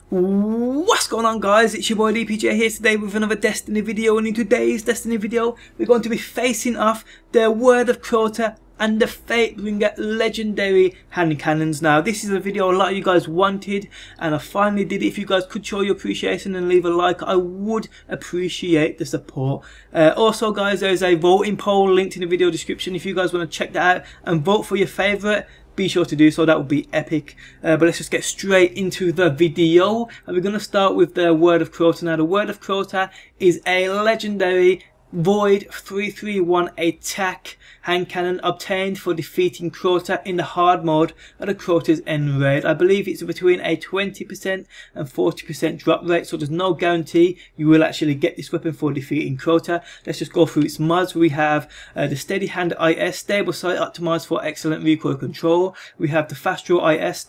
What's going on, guys? It's your boy DPJ here today with another Destiny video, and in today's Destiny video we're going to be facing off the Word of Crota and the Fatebringer legendary hand cannons. Now this is a video a lot of you guys wanted and I finally did it. If you guys could show your appreciation and leave a like, I would appreciate the support. Also guys, there's a voting poll linked in the video description if you guys want to check that out and vote for your favourite. Be sure to do so, that would be epic. But let's just get straight into the video, and we're going to start with the Word of Crota. Now the Word of Crota is a legendary Void 331 attack hand cannon obtained for defeating Crota in the hard mode of the Crota's end raid. I believe it's between a 20% and 40% drop rate, so there's no guarantee you will actually get this weapon for defeating Crota. Let's just go through its mods. We have the Steady Hand IS, stable sight optimized for excellent recoil control. We have the Fast Draw IS,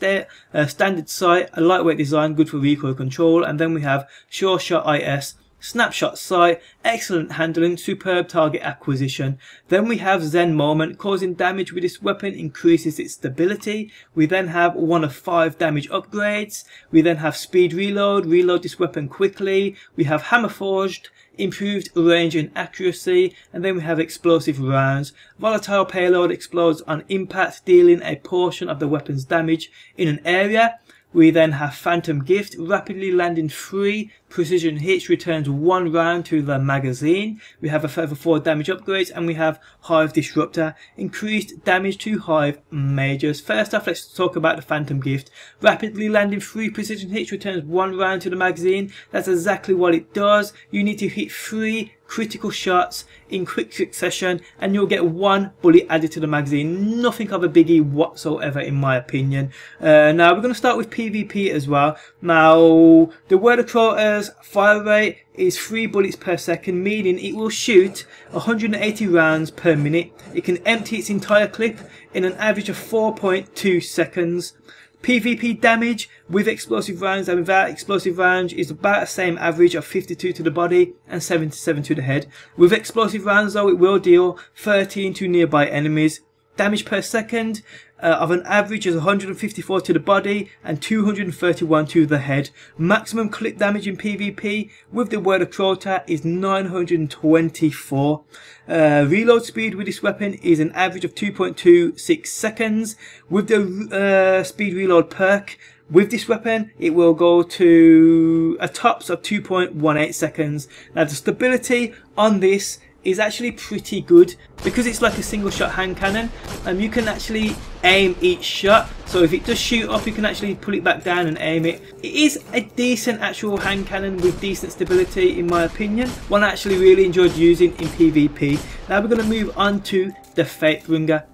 standard sight, a lightweight design, good for recoil control. And then we have Sure Shot IS, snapshot sight, excellent handling, superb target acquisition. Then we have Zen Moment, causing damage with this weapon increases its stability. We then have 1 of 5 damage upgrades. We then have speed reload, reload this weapon quickly. We have Hammer Forged, improved range and accuracy, and then we have explosive rounds. Volatile payload explodes on impact, dealing a portion of the weapon's damage in an area. We then have Phantom Gift, rapidly landing 3 precision hits, returns 1 round to the magazine. We have a further 4 damage upgrades, and we have Hive Disruptor, increased damage to Hive Mages. First off, let's talk about the Phantom Gift. Rapidly landing 3 precision hits, returns 1 round to the magazine. That's exactly what it does. You need to hit 3 critical shots in quick succession and you'll get 1 bullet added to the magazine. Nothing of a biggie whatsoever in my opinion. Now we're going to start with PvP as well. Now the Word of Crota's fire rate is 3 bullets per second, meaning it will shoot 180 rounds per minute. It can empty its entire clip in an average of 4.2 seconds. PvP damage with explosive rounds and without explosive rounds is about the same average of 52 to the body and 77 to the head. With explosive rounds though, it will deal 13 to nearby enemies. Damage per second of an average is 154 to the body and 231 to the head. Maximum clip damage in PvP with the Word of Crota is 924. Reload speed with this weapon is an average of 2.26 seconds. With the speed reload perk, with this weapon, it will go to a tops of 2.18 seconds. Now the stability on this is actually pretty good because it's like a single shot hand cannon, and you can actually aim each shot. So if it does shoot up, you can actually pull it back down and aim it. It is a decent actual hand cannon with decent stability in my opinion. One I actually really enjoyed using in PvP. Now we're going to move on to the Fatebringer.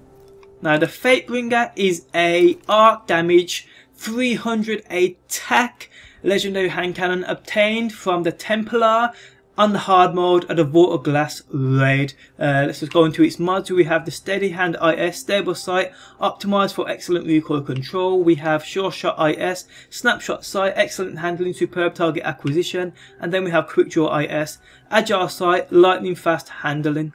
Now the Fatebringer is a arc damage 300 attack legendary hand cannon obtained from the Templar on the hard mode of the Vault of Glass raid. Let's just go into its mods. We have the Steady Hand IS, stable sight, optimized for excellent recoil control. We have Sure Shot IS, snapshot sight, excellent handling, superb target acquisition. And then we have Quick Draw IS, agile sight, lightning fast handling.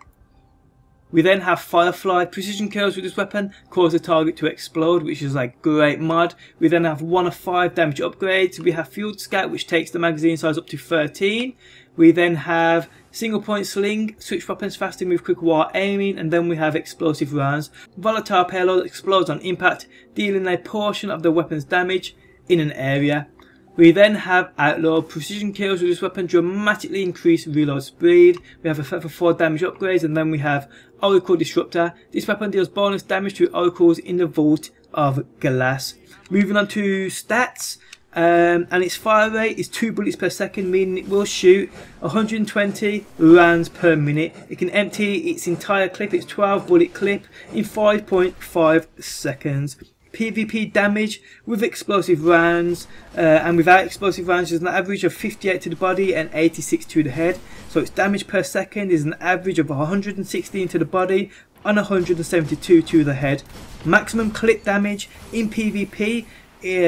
We then have Firefly, precision kills with this weapon cause the target to explode, which is like great mod. We then have 1 of 5 damage upgrades. We have Field Scout, which takes the magazine size up to 13. We then have Single Point Sling, switch weapons faster with quick wire aiming, and then we have explosive rounds. Volatile payload explodes on impact, dealing a portion of the weapon's damage in an area. We then have Outlaw, precision kills with this weapon dramatically increase reload speed. We have a further 4 damage upgrades, and then we have Oracle Disruptor. This weapon deals bonus damage to oracles in the Vault of Glass. Moving on to stats. And its fire rate is 2 bullets per second, meaning it will shoot 120 rounds per minute. It can empty its entire clip, its 12 bullet clip, in 5.5 seconds. PvP damage with explosive rounds and without explosive rounds is an average of 58 to the body and 86 to the head. So its damage per second is an average of 116 to the body and 172 to the head. Maximum clip damage in PvP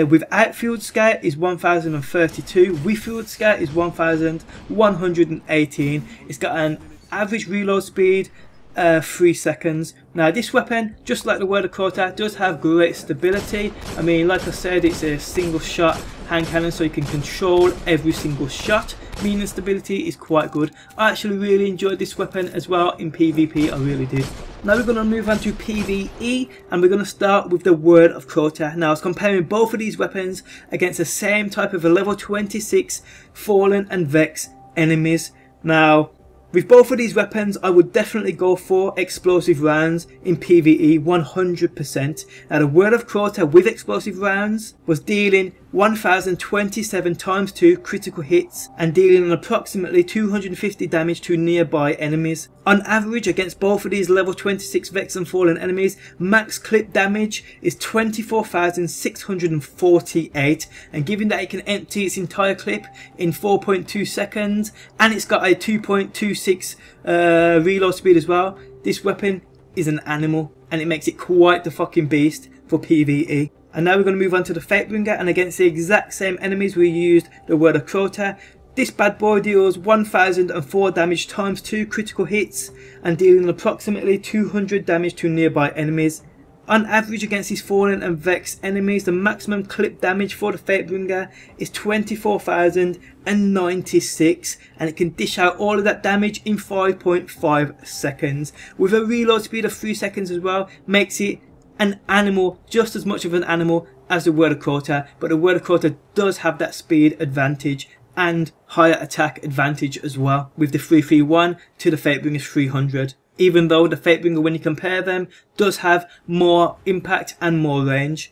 without Field Scout is 1032, with Field Scout is 1118. It's got an average reload speed 3 seconds. Now this weapon, just like the Word of Crota, does have great stability. I mean, like I said, it's a single shot hand cannon so you can control every single shot, meaning stability is quite good. I actually really enjoyed this weapon as well in PvP, I really did. Now we're going to move on to PvE, and we're going to start with the Word of Crota. Now I was comparing both of these weapons against the same type of a level 26 Fallen and Vex enemies. Now with both of these weapons, I would definitely go for explosive rounds in PvE 100%. Now the Word of Crota with explosive rounds was dealing 1027 times 2 critical hits and dealing approximately 250 damage to nearby enemies. On average against both of these level 26 Vex and Fallen enemies, max clip damage is 24,648, and given that it can empty its entire clip in 4.2 seconds and it's got a 2.26 reload speed as well, this weapon is an animal and it makes it quite the fucking beast for PvE. And now we're going to move on to the Fatebringer, and against the exact same enemies we used the Word of Crota. This bad boy deals 1004 damage times 2 critical hits and dealing approximately 200 damage to nearby enemies. On average against these Fallen and Vex enemies, the maximum clip damage for the Fatebringer is 24,096, and it can dish out all of that damage in 5.5 seconds. With a reload speed of 3 seconds as well, makes it an animal, just as much of an animal as the Word of Crota, but the Word of Crota does have that speed advantage and higher attack advantage as well, with the 331 to the Fatebringer's 300. Even though the Fatebringer, when you compare them, does have more impact and more range.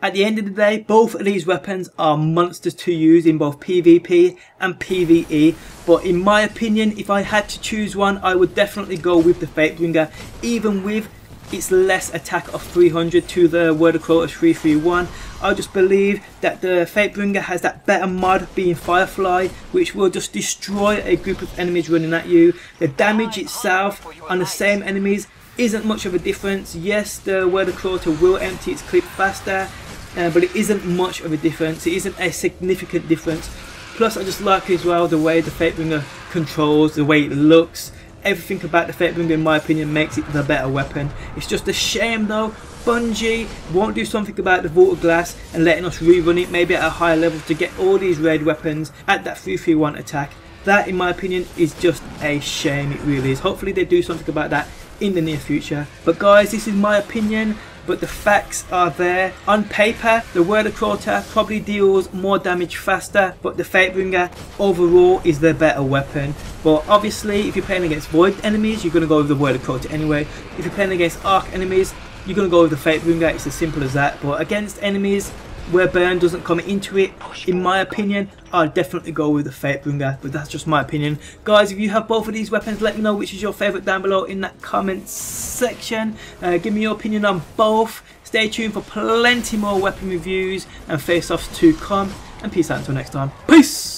At the end of the day, both of these weapons are monsters to use in both PvP and PvE, but in my opinion, if I had to choose one, I would definitely go with the Fatebringer, even with its less attack of 300 to the Word of Crota's 331. I just believe that the Fatebringer has that better mod, being Firefly, which will just destroy a group of enemies running at you. The damage itself on the same enemies isn't much of a difference. Yes, the Word of Crota will empty its clip faster, but it isn't much of a difference. It isn't a significant difference. Plus I just like as well the way the Fatebringer controls, the way it looks. Everything about the Fatebringer, in my opinion, makes it the better weapon. It's just a shame though, Bungie won't do something about the Vault of Glass and letting us rerun it maybe at a higher level to get all these raid weapons at that 331 attack. That, in my opinion, is just a shame. It really is. Hopefully they do something about that in the near future. But guys, this is my opinion, but the facts are there. On paper, the Word of Crota probably deals more damage faster, but the Fatebringer overall is the better weapon. But obviously, if you're playing against Void enemies, you're going to go with the Word of Crota anyway. If you're playing against Arc enemies, you're going to go with the Fatebringer. It's as simple as that. But against enemies where burn doesn't come into it, in my opinion, I'll definitely go with the Fatebringer, but that's just my opinion. Guys, if you have both of these weapons, let me know which is your favourite down below in that comment section. Give me your opinion on both. Stay tuned for plenty more weapon reviews and face-offs to come, and peace out until next time. Peace!